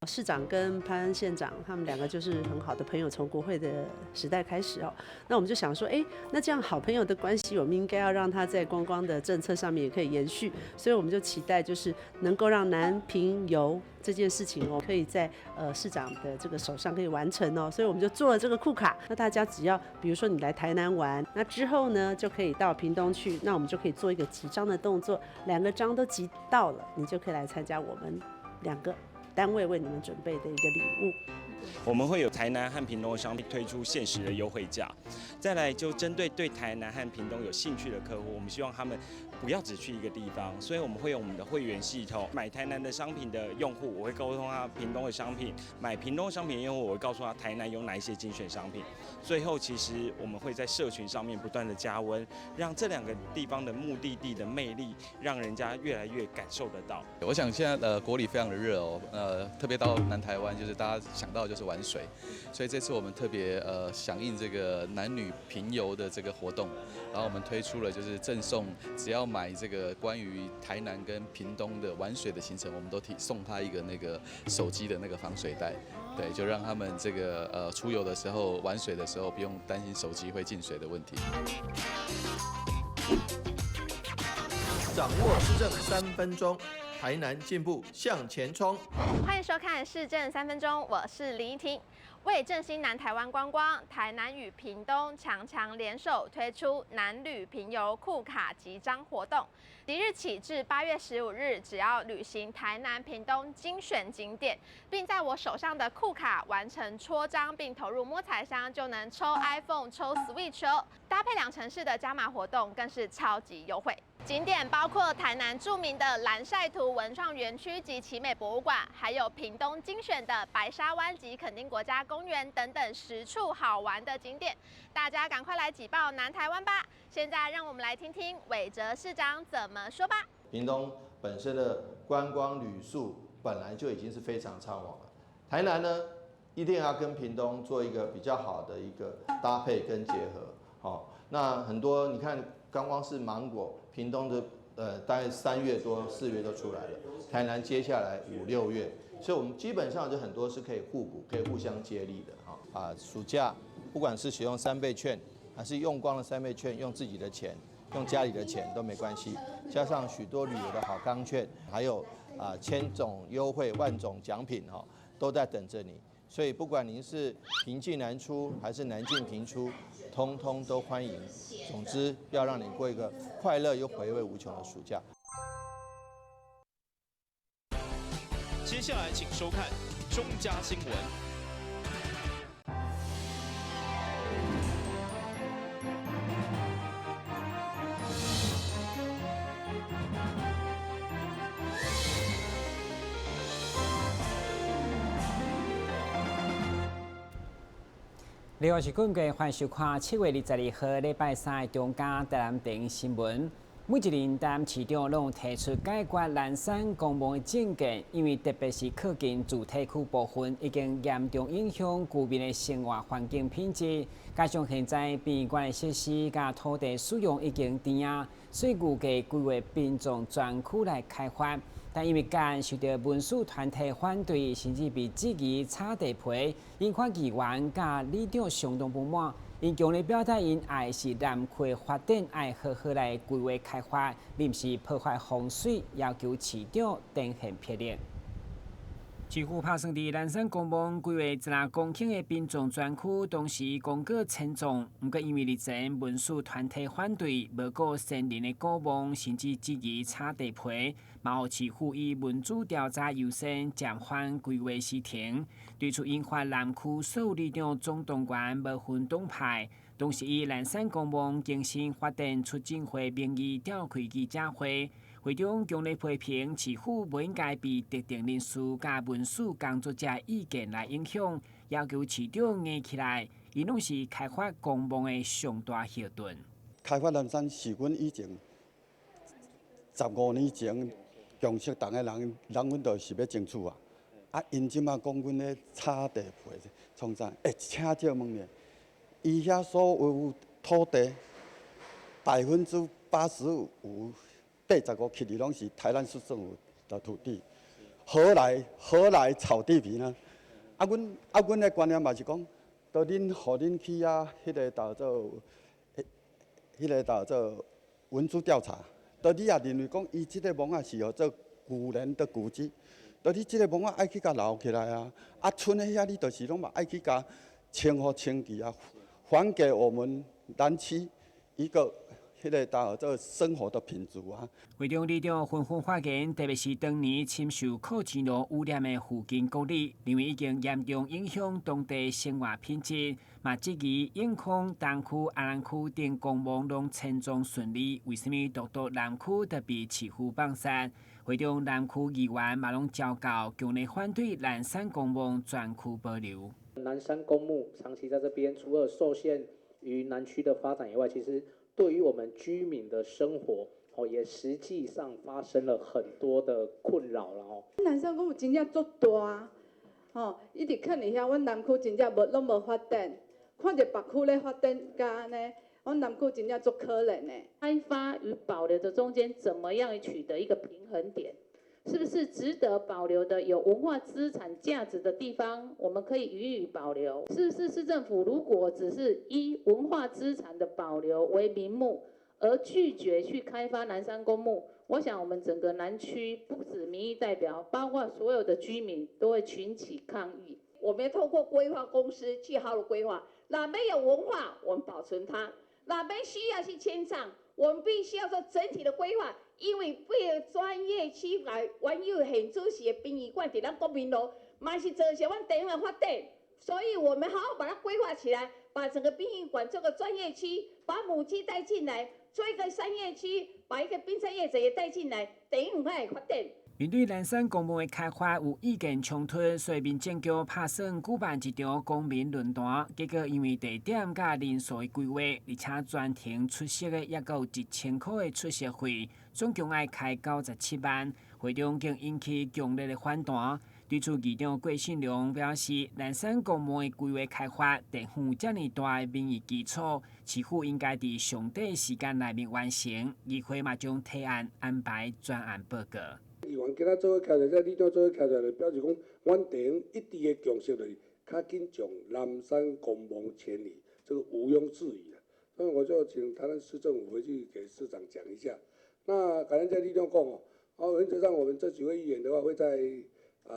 市长跟潘恩县长他们两个就是很好的朋友，从国会的时代开始哦。那我们就想说，那这样好朋友的关系，我们应该要让他在观光的政策上面也可以延续，所以我们就期待就是能够让南平游这件事情可以在市长的这个手上可以完成哦。所以我们就做了这个库卡，那大家只要比如说你来台南玩，那之后呢就可以到屏东去，那我们就可以做一个集章的动作，2个章都集到了，你就可以来参加我们2个单位为你们准备的一个礼物。我们会有台南和屏东的商品推出限时的优惠价，再来就针对台南和屏东有兴趣的客户，我们希望他们不要只去一个地方，所以我们会有我们的会员系统，买台南的商品的用户，我会沟通他屏东的商品；买屏东商品的用户，我会告诉他台南有哪一些精选商品。最后，其实我们会在社群上面不断的加温，让这2个地方的目的地的魅力，让人家越来越感受得到。我想现在国里非常的热哦，特别到南台湾，就是大家想到就是玩水，所以这次我们特别响应这个男女平游的这个活动，然后我们推出了就是赠送，只要买这个关于台南跟屏东的玩水的行程，我们都送他一个那个手机的那个防水袋，对，就让他们这个出游的时候玩水的时候不用担心手机会进水的问题。掌握市政3分钟，台南进步向前冲。欢迎收看《市政3分钟》，我是林依婷。为振兴南台湾观光，台南与屏东强联手推出南旅平游库卡集章活动。即日起至8月15日，只要旅行台南、屏东精选景点，并在我手上的库卡完成戳章并投入摸彩箱，就能抽 iPhone、抽 Switch 哦。搭配2城市的加码活动，更是超级优惠。景点包括台南著名的蓝晒图文创园区及奇美博物馆，还有屏东精选的白沙湾及垦丁国家公园等等10处好玩的景点，大家赶快来挤爆南台湾吧！现在让我们来听听韦哲市长怎么说吧。屏东本身的观光旅宿本来就已经是非常畅旺了，台南呢一定要跟屏东做一个比较好的一个搭配跟结合。好，那很多你看，刚光是芒果，屏东的大概3月多4月都出来了，台南接下来5、6月，所以我们基本上就很多是可以互补、可以互相接力的哈。暑假不管是使用3倍券，还是用光了3倍券，用自己的钱、用家里的钱都没关系，加上许多旅游的好康券，还有1000种优惠、10000种奖品哈，都在等着你。所以不管您是平进南出还是南进平出，通通都欢迎。总之，要让你过一个快乐又回味无穷的暑假。接下来请收看中嘉新闻。你好，是各位欢迎收看7月22号礼拜3的中嘉台南电影新闻。每一年台南市长拢提出解决南山公墓的证件，因为特别是靠近主题区部分，已经严重影响居民的生活环境品质。加上现在殡仪馆的设施甲土地使用已经低啊，所以预计规划殡葬专区来开发。但因为间受到文史团体反对，甚至被质疑炒地皮，引发议员甲里长相当不满。因强烈表达因爱是南区发展，爱好好来规划开发，临时破坏风水，要求市长定限批令。市府拍算伫南山公墓规划10公顷的殡葬专区，当时公告迁葬，不过因为日前文史团体反对，无顾先人的鼓望，甚至质疑炒地皮，嘛予市府以民主调查优先，暂缓规划时停。对此引发南区所有里长总动员，无分党派，当时以南山公墓精神发展促进会名义召开记者会。会中强烈批评市府不应该被特定人士甲文史工作者意见来影响，要求市长硬起来，伊拢是开发公墓的上大后盾。开发南山是阮以前15年前共识党的人阮就是要争取啊。因即马讲阮咧炒地皮，创啥？请教问咧，伊遐所有土地85%、85%，拢是台南市政府的土地。何来炒地皮呢？阮的观念嘛是讲，到恁互恁去啊，迄个做文书调查，到你也认为讲，伊即个墓仔是做古人的古迹，到你即个墓仔爱去甲留起来啊，啊，剩的遐你就是拢嘛爱去甲清好清气啊，还给我们南区一个迄个做生活的品质啊。会中里长纷纷发言，特别是当年深受靠钱路污染的附近公里，认为已经严重影响当地生活品质。嘛，质疑永康、东区、阿兰区等公墓拢迁葬顺利，为什么独独南区特别起负放散？会中南区议员嘛拢交告，强烈反对南山公墓专区保留。南山公墓长期在这边，除了受限于南区的发展以外，其实对于我们居民的生活，也实际上发生了很多的困扰了哦。南山公墓真正足大，一直看一下，阮南区真正拢无发展，看着别区咧发展甲安尼，阮南区真正足可怜的。开发与保留的中间，怎么样取得一个平衡点？是不是值得保留的有文化资产价值的地方，我们可以予以保留？是不是市政府如果只是以文化资产的保留为名目，而拒绝去开发南山公墓？我想我们整个南区不止民意代表，包括所有的居民都会群起抗议。我们透过规划公司去好好规划，哪边有文化，我们保存它；哪边需要去迁葬，我们必须要做整体的规划。因为为了专业区来原有现主席的殡仪馆在咱国民路，嘛是造成阮地方的发展，所以我们好好把它规划起来，把整个殡仪馆做个专业区，把母鸡带进来，做一个商业区，把一个殡葬业者也带进来，地方会发展。面对南山公墓的开发有意见冲突，所以民政局打算举办一场公民论坛。结果因为地点甲人数的规划，而且专程出席的也有1000块的出席费，总共要开97万。会中竟引起强烈的反弹。对此，议长郭信良表示，南山公墓的规划开发地附这么大的民意基础，市府应该在上短时间内面完成。议会嘛将提案安排专案报告。议员今仔做伙徛在这，里长做伙徛在，就表示讲，阮地方一直的强势就是较紧将南山公墓迁移，这个毋庸置疑的。所以我就请台南市政府回去给市长讲一下。那刚才在里长讲原则上我们这几位议员的话会在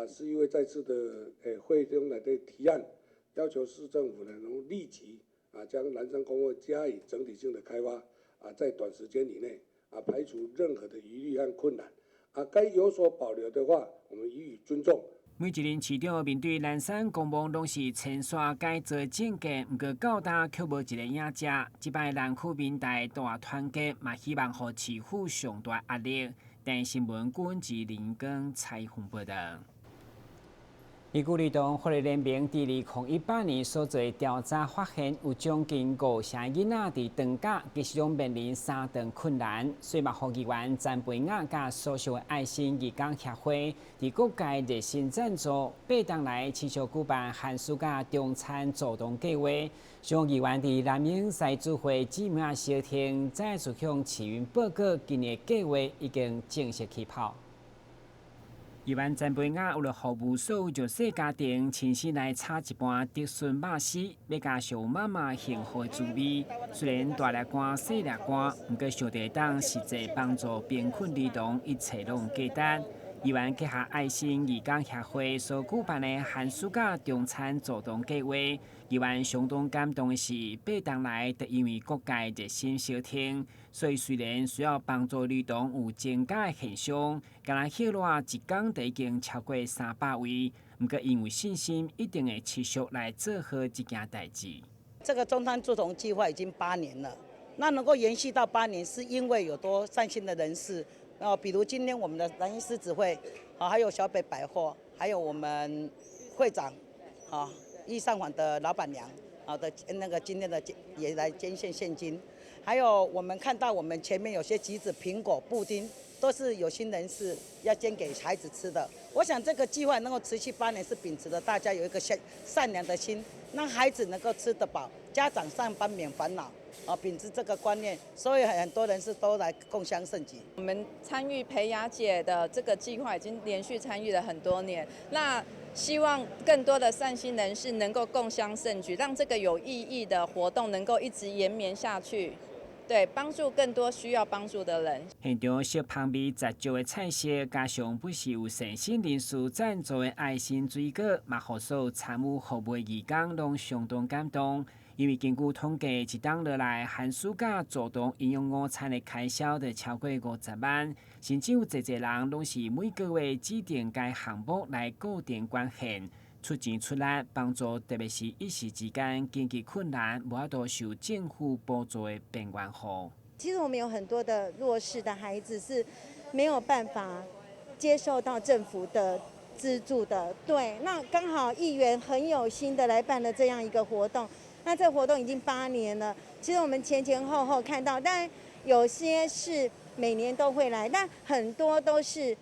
市议会再次的会中来的提案，要求市政府呢能立即将南山公墓加以整体性的开发在短时间以内排除任何的疑虑和困难。该有所保留的话，我们予以尊重。每一任市长面对南山公墓拢是千山改造政见，不过到达却无一个影者。这摆南区民代大团结，嘛希望予市府上大压力。但新闻顾问及林根采访报道。依据儿童福利联盟伫2018年所做调查发现，有将近5成囡仔伫长假其实拢面临3顿困难，所以嘛，呼议员詹培雅甲所属的爱心义工协会伫各界热心赞助，8天来持续举办寒暑假中餐助动计划，希望议员伫南营西主会姊妹仔小厅再次向市民报告，今年计划已经正式起跑。议员詹培雅为了服务所有弱势家庭，亲身来炒一盘竹笋肉丝，要加上妈妈幸福的滋味。虽然大粒干细粒干，不过小地当实际帮助贫困儿童，一切拢简单。议员结合爱心义工协会所举办的寒暑假中餐助动计划，议员相当感动的是，8天来就因为各界热心相挺，所以虽然需要帮助儿童有增加的现象，敢若歇热一天就已经超过300位，不过因为信心，一定会持续来做好这件代志。这个中餐助童计划已经8年了，那能够延续到8年，是因为有多善心的人士。比如今天我们的南一狮子会，还有小北百货，还有我们会长，易上环的老板娘，的那个今天的也来捐献现金，还有我们看到我们前面有些橘子、苹果、布丁，都是有心人士要捐给孩子吃的。我想这个计划能够持续8年，是秉持着大家有一个善良的心，让孩子能够吃得饱，家长上班免烦恼。秉持这个观念，所以很多人都来共襄盛举。我们参与培雅姐的这个计划已经连续参与了很多年，那希望更多的善心人士能够共襄盛举，让这个有意义的活动能够一直延绵下去。对，帮助更多需要帮助的人。现场色旁边杂招的菜色，加上不是有善心人士赞助的爱心水果，嘛，互所有参与服务的义工拢相当感动。因为根据统计，一档落来寒暑假主动营养午餐的开销就超过50万，甚至有侪人拢是每个月指定该项目来固定捐献。出钱出力帮助，特别是一时之间经济困难、无法度受政府补助的边缘户。其实我们有很多的弱势的孩子是没有办法接受到政府的资助的。对，那刚好议员很有心的来办了这样一个活动。那这活动已经8年了，其实我们前后看到，但有些是每年都会来，但很多都是。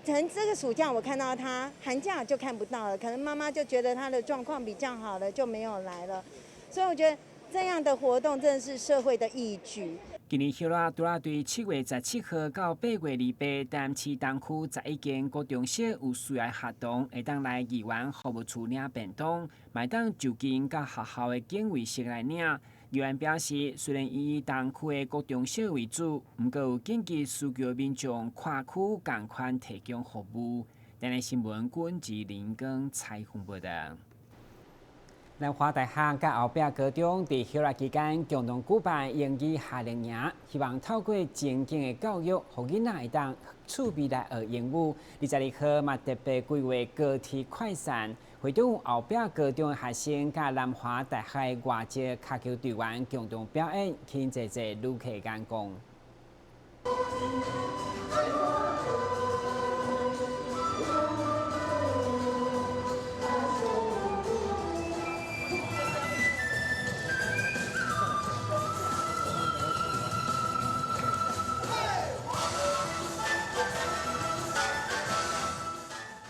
可能这个暑假我看到他，寒假就看不到了。可能妈妈就觉得他的状况比较好了，就没有来了。所以我觉得这样的活动真的是社会的义举。今年休拉拄对7月17号到8月28，淡市东区11间高中小有需要学童会当来议员服务处领便当，买当就近到学校的警卫室来领。议员表示，虽然以东区的高中小为主，不过有紧急需求民众跨区同款提供服务。今日新闻阮志林跟采访报道。南华大学甲后壁高中伫休假期间共同举办英语夏令营，希望透过正经的教育，互囡仔会当趣味来学英语。22号嘛特别规划高铁快闪，会中后壁高中的学生甲南华大学的外籍脚球队员共同表演，吸引侪旅客眼光。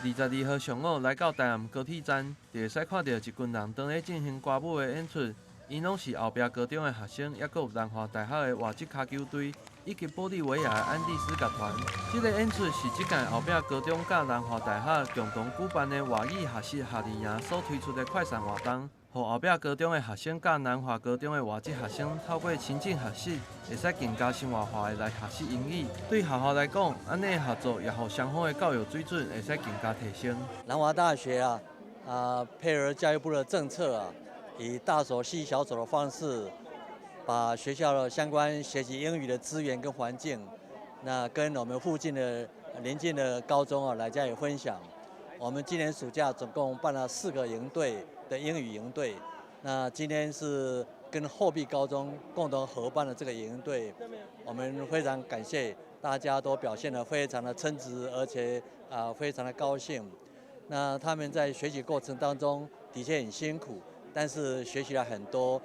22号上午来到台南高铁站，就会使看到一群人当咧进行歌舞的演出。因拢是后壁高中的学生，也有南华大学的外籍脚球队，以及玻利维亚的安第斯乐团。这个演出是即届后壁高中甲南华大学共同举办的外语学习夏令营所推出的快闪活动。互后壁高中的学生甲南华高中的外籍学生透过亲近学习，会使更加生活化的来学习英语。对学校来讲，安尼合作也互双方的教育水准会使更加提升。南华大学配合教育部的政策以大手细小手的方式，把学校的相关学习英语的资源跟环境，那跟我们附近的邻近的高中来加以分享。我们今年暑假总共办了4个营队的英语营队，那今天是跟后壁高中共同合办的这个营队，我们非常感谢大家都表现得非常的称职，而且非常的高兴。那他们在学习过程当中的确很辛苦，但是学习了很多，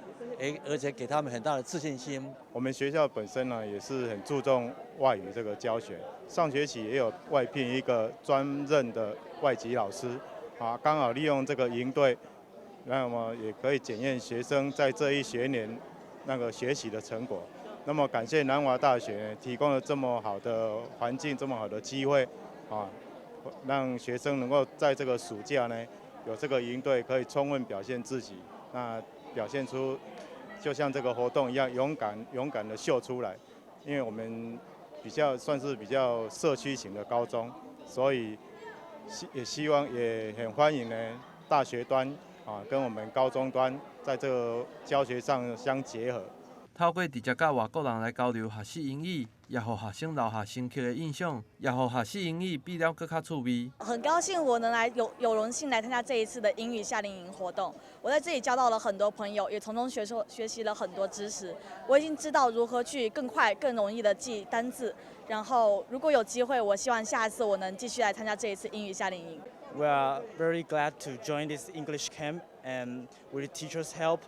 而且给他们很大的自信心。我们学校本身呢也是很注重外语这个教学，上学期也有外聘一个专任的外籍老师，刚好利用这个营队，那么也可以检验学生在这一学年那个学习的成果。那么感谢南华大学提供了这么好的环境，这么好的机会，让学生能够在这个暑假呢有这个营队，可以充分表现自己，那表现出就像这个活动一样，勇敢的秀出来。因为我们算是比较社区型的高中，所以也希望也很欢迎呢大学端跟我们高中端在这个教学上相结合。透过直接甲外国人来交流学习英语，也互学生留下深刻的印象，也互学习英语变了更加趣味。很高兴我能来有荣幸来参加这一次的英语夏令营活动。我在这里交到了很多朋友，也从中学习了很多知识。我已经知道如何去更快、更容易的记单字。然后，如果有机会，我希望下一次我能继续来参加这一次英语夏令营。We are very glad to join this English camp, and with the teachers' help,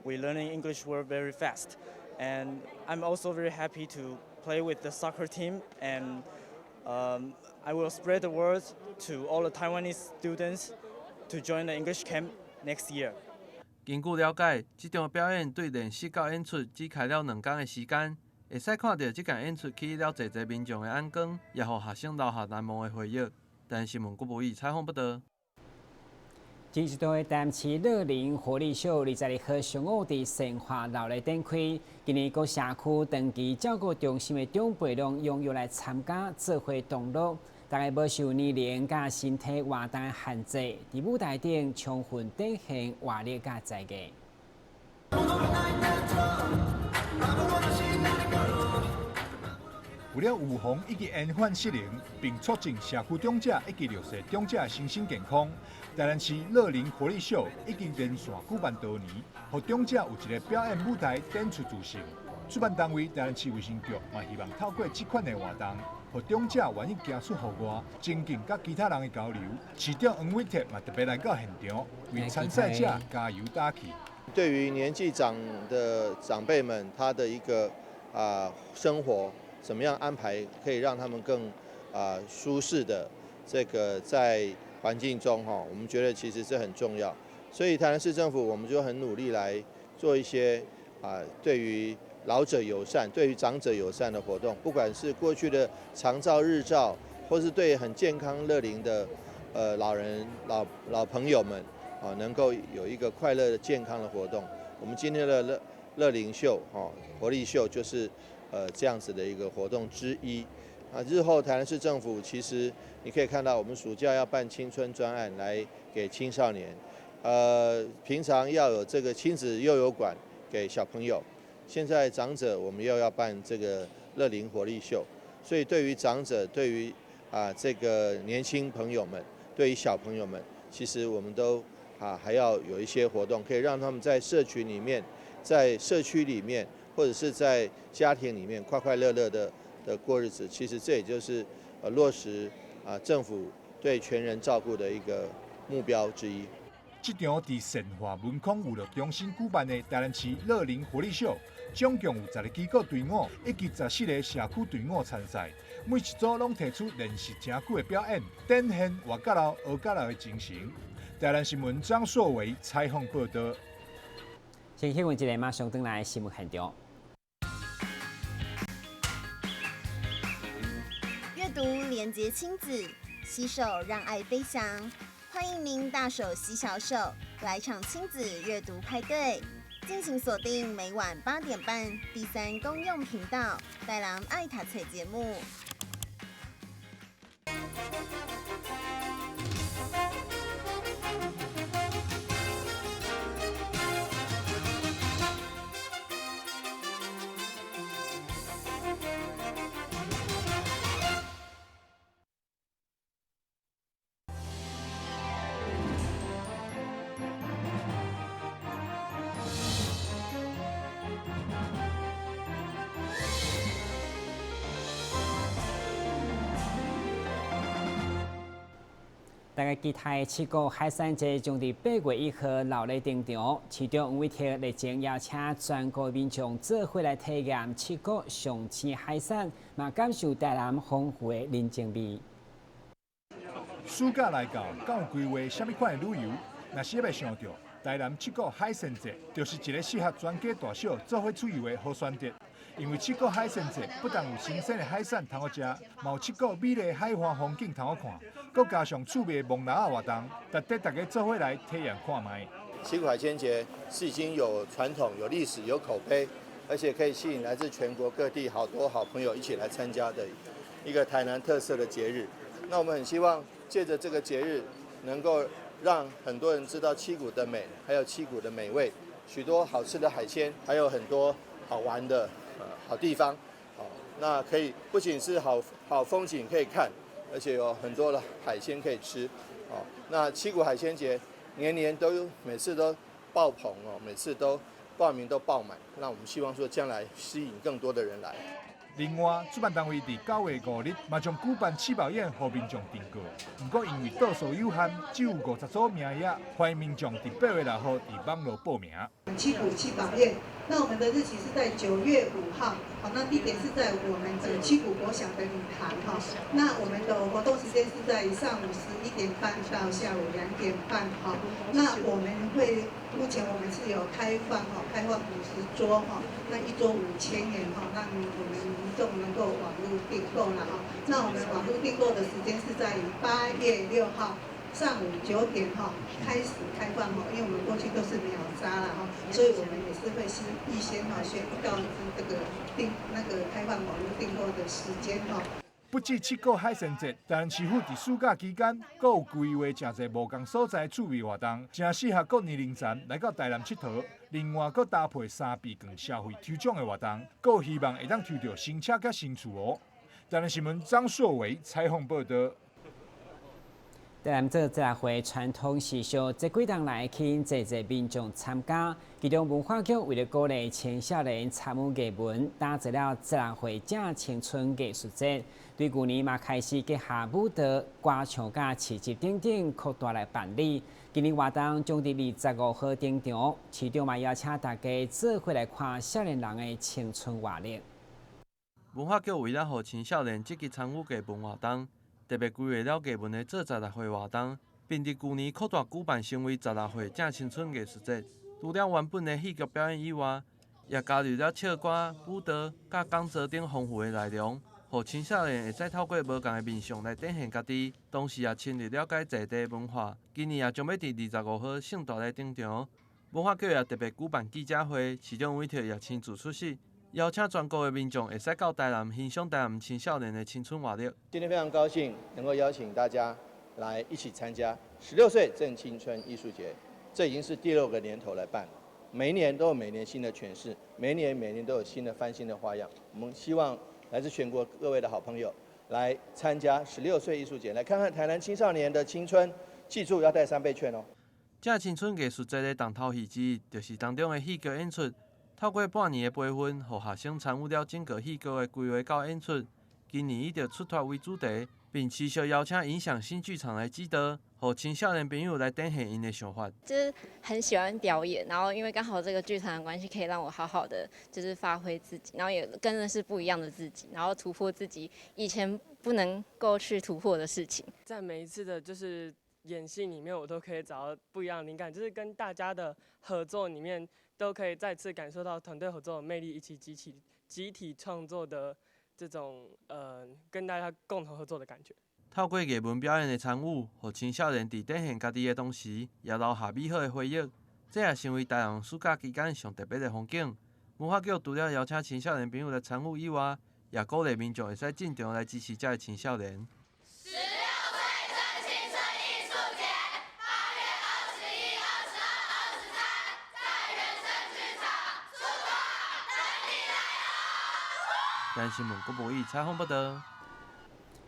we're learning English word very fast. And I'm also very happy to play with the soccer team, and I will spread the word to all the Taiwanese students to join the English camp next year. 根据了解，这场表演对练习到演出只开了2天的时间，会使看到这件演出起了侪民众的眼光，也互学生留下难忘的回忆。但新闻郭无义采访报道。近一段台南市乐龄活力秀22号上午伫生化楼内展开，今年各社区长期照顾中心的长辈拢踊跃来参加做伙同乐，大家无受年龄甲身体活动的限制，伫舞台顶充分展现活力甲才艺。为了预防以及延缓失灵，并促进社区长者以及弱势长者身心健康，台南市乐龄活力秀已经连续举办多年，让长者有一个表演舞台展出自信。主办单位台南市卫生局嘛希望透过这款的活动，让长者愿意行出户外，增进甲其他人的交流。市长黄伟哲嘛特别来到现场，为参赛者加油打气。对于年纪长的长辈们，他的一个生活。怎么样安排可以让他们更舒适的这个在环境中我们觉得其实是很重要。所以台南市政府我们就很努力来做一些对于老者友善、对于长者友善的活动，不管是过去的长照、日照，或是对很健康乐龄的老人、老朋友们能够有一个快乐的健康的活动。我们今天的乐龄秀活力秀就是这样子的一个活动之一。日后台南市政府其实你可以看到，我们暑假要办青春专案来给青少年，平常要有这个亲子幼游馆给小朋友，现在长者我们又要办这个乐龄活力秀，所以对于长者，对于这个年轻朋友们，对于小朋友们，其实我们都还要有一些活动，可以让他们在社群里面，在社区里面，或者是在家庭里面快快乐乐的过日子。其实这也就是落实政府对全人照顾的一个目标之一。这场伫善化文康娱乐中心举办的台南市乐龄活力秀，总共有10个机构队伍以及14个社区队伍参赛，每一组拢提出练习真久的表演，展现活甲老、学甲老的精神。台南新闻张硕维采访报道。先新闻一个，马上转来新闻现场。阅读连结亲子，携手让爱飞翔。欢迎您大手携小手，来场亲子阅读派对。敬请锁定每晚8点半第3公用频道，带来爱读册节目。大家期待七国海产节将伫8月1号老内登场，市长黄伟哲日前邀请全国民众做伙来体验七国上青海产，嘛感受台南丰富的人情味。暑假来到，敢有规划什么款的旅游？若是要想到台南七国海产节，就是一个适合全家大小做伙出游的好选择。因为七国海产节不但有新鲜的海产通好食，嘛有七国美丽的海岸风景通好看，佮加上趣味的蒙拿活动，值得大家做伙来体验看卖。七股海鲜节是已经有传统、有历史、有口碑，而且可以吸引来自全国各地好多好朋友一起来参加的一个台南特色的节日。那我们很希望借着这个节日，能够让很多人知道七股的美，还有七股的美味，许多好吃的海鲜，还有很多好玩的好地方。那可以不仅是好风景可以看，而且有很多的海鲜可以吃。那七股海鲜节年年都有，每次都爆棚每次都报名都爆满。那我们希望说将来吸引更多的人来。另外，主办单位伫9月5日嘛将举办七宝宴，予民众订购。不过因为倒数有限，只有50组名额，欢迎民众伫8月6号伫网络报名。七股七宝宴。那我们的日期是在9月5号，好，那地点是在我们的七股国小的礼堂哈。那我们的活动时间是在上午11点半到下午2点半哈。那我们会目前我们是有开放50桌哈，那一桌5000元哈，让我们民众能够网络订购了哈。那我们网络订购的时间是在8月6号。上午9点开始开放因为我们过去都是秒杀了所以我们也是会预先宣告知这个开放网络订购的时间不止七股海鲜节，台南市府伫暑假期间，阁有规划真侪无同所在趣味活动，正适合各年龄层来到台南佚佗。另外，阁搭配3比更消费抽奖的活动，阁有希望会当抽到新车甲新厝哦。台南新闻张硕伟采访报道。台南这节会传统习俗，这几天来吸侪民众参加。其中文化局为了鼓励青少年参与艺文，打造了节会正青春艺术节。对旧年嘛开始结合舞蹈、歌唱甲市集等等扩大来办理。今年活动将伫25号登场，市长嘛邀请大家做伙来看少年人的青春活力。文化局为了让青少年积极参与艺文活动。特别规划了艺文的做节会活动，并伫旧年扩大举办成为节会正青春艺术节。除了原本的戏剧表演以外，也加入了唱歌、舞蹈、甲讲座等丰富的内容，让青少年会使透过无同的面向来展现家己，同时也深入了解在地文化。今年也将要伫25号盛大来登场。文化局也特别举办记者会，市长委托也亲自出席。邀请全国的民众会使到台南欣赏台南青少年的青春活力。今天非常高兴能够邀请大家来一起参加16岁正青春艺术节，这已经是第6个年头来办了。每一年都有每年新的诠释，每年都有新的翻新的花样。我们希望来自全国各位的好朋友来参加16岁艺术节，来看看台南青少年的青春。记住要带3倍券哦。正青春艺术节的重头戏之一，就是当中的戏剧演出。透过半年的培训，让学生参与了整个戏剧的规划到演出。今年以着出脱为主题，并持续邀请影响新剧场来指导，让青少年朋友来展现因的想法。就是很喜欢表演，然后因为刚好这个剧团的关系，可以让我好好的就是发挥自己，然后也跟的是不一样的自己，然后突破自己以前不能够去突破的事情。在每一次的就是演戏里面，我都可以找到不一样的灵感，就是跟大家的合作里面。都可以再次感受到团队合作的魅力，以及集体创作的这种跟大家共同合作的感觉。透过艺文表演的参与，让青少年在展现家己的同时，也留下美好的回忆。这也成为台南暑假期间上特别的风景。文化局除了邀请青少年朋友来参与以外，也鼓励民众会使进场来支持这些青少年。台南新闻郭博义采访报道。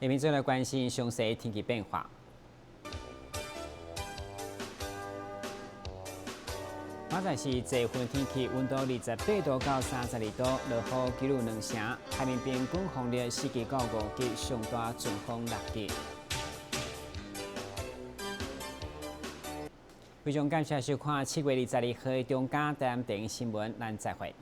下面再来关心详细天气变化。明仔是这份天气，温度28度到32度，落雨记录2成，海面平均风力4级到5级，上大阵风6级。非常感谢收看7月22号的中嘉台南电视新闻，咱再会。